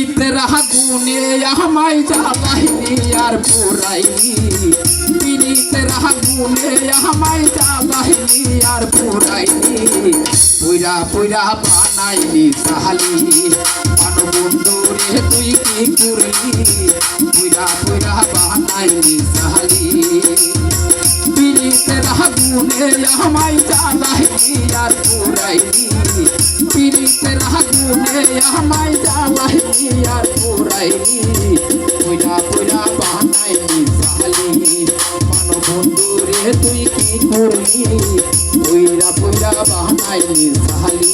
পীড়িতের আগুনে আমায় জ্বালাইনি আর পোড়াইনি পীড়িতের আগুনে আমায় জ্বালাইনি আর পোড়াইনি পুইরা পুইরা বানাইনি সাহালি বন্ধু রে তুই কি করলি পুইরা পুইরা বানাইনি সাহালি পীড়িতের আগুনে আমায় জ্বালাইনি আর পোড়াইনি পীড়িতের আগুনে আমায় জ্বালাইনি আর পোড়াইনি পুইরা পুইরা বানাইনি সাহালি বন্ধু রে তুই কি করলি পুইরা পুইরা বানাইনি সাহালি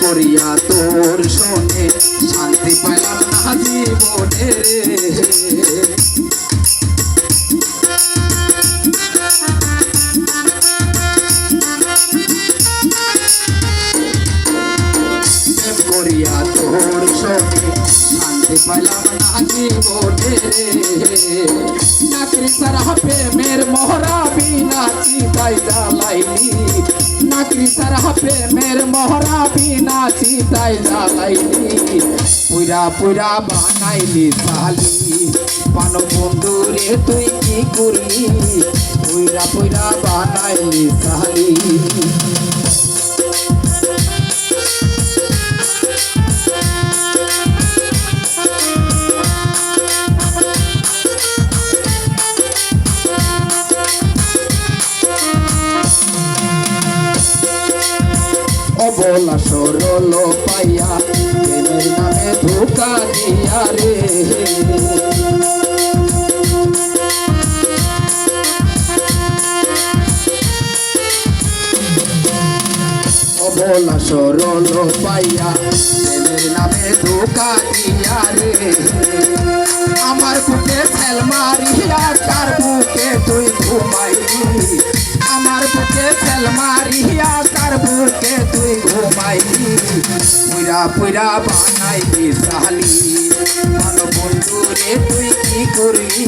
করিয়া তোর শোনে শান্তি পাইলাম না জীবনে প্রেম করিয়া তোর শোনে শান্তি পাইলাম না জীবনে নাকরি সারা প্রেমের মোহরা বিনা চিতাই জ্বালাইনি নাকরি সারা প্রেমের মোহরা বিনা চিতাই জ্বালাইনি পুইরা পুইরা বানাইলি সালি বন্ধু রে তুই কি করলি পুইরা পুইরা বানাইলি সালি অবলা সরল পাইয়া প্রেমের নামে ধোকা দিয়া রে অবলা সরল পাইয়া প্রেমের নামে ধোকা দিয়া রে আমার বুকে ফেল মারিয়া কার বুকে তুই ঘুমাইলি আমার বুকে ফেল মারিয়া কার বুকে তুই ঘুমাইলি পুইরা পুইরা বানাইলি সাহালি বন্ধু রে তুই কি করলি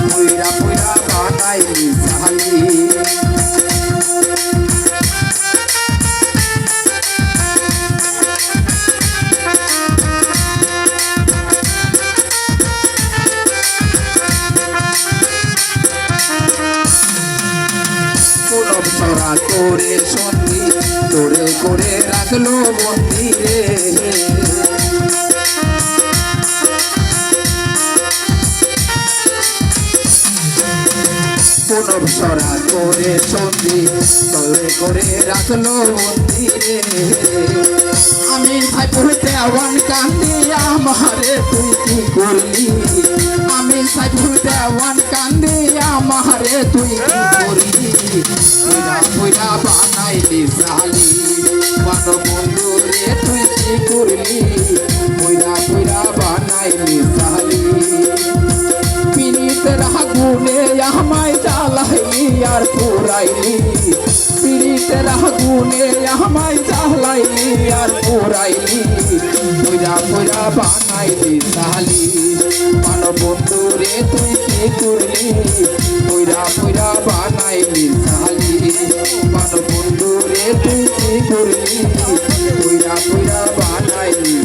পুইরা পুইরা বানাইলি সাহালি ছড়া তোরে সন্ধি তোরে করে রাখলো বন্দি রে পুনব ছড়া তোরে সন্ধি তোরে করে রাখলো বন্দি রে আমি ভাই পড়তে আওয়ান কান্দিয়া মারে তুই কি করলি আমি ভাই পড়তে আওয়ান কান্দিয়া মারে তুই কি করলি পুইরা পুইরা বানাইলি সালি বন্ধু রে তুই কি করলি পুইরা পুইরা বানাইলি সালি পীড়িতের আগুনে আমায় জ্বালাইলি আর পোড়াইলি পীড়িতের আগুনে আমায় জ্বালাইলি আর পোড়াইলি পুইরা পুইরা বানাইলি সালি বন্ধু রে তুই কি করলি পুইরা পুইরা বানাইলি সালি বন্ধু রে তুই কি করলি পুইরা পুইরা বানাইলি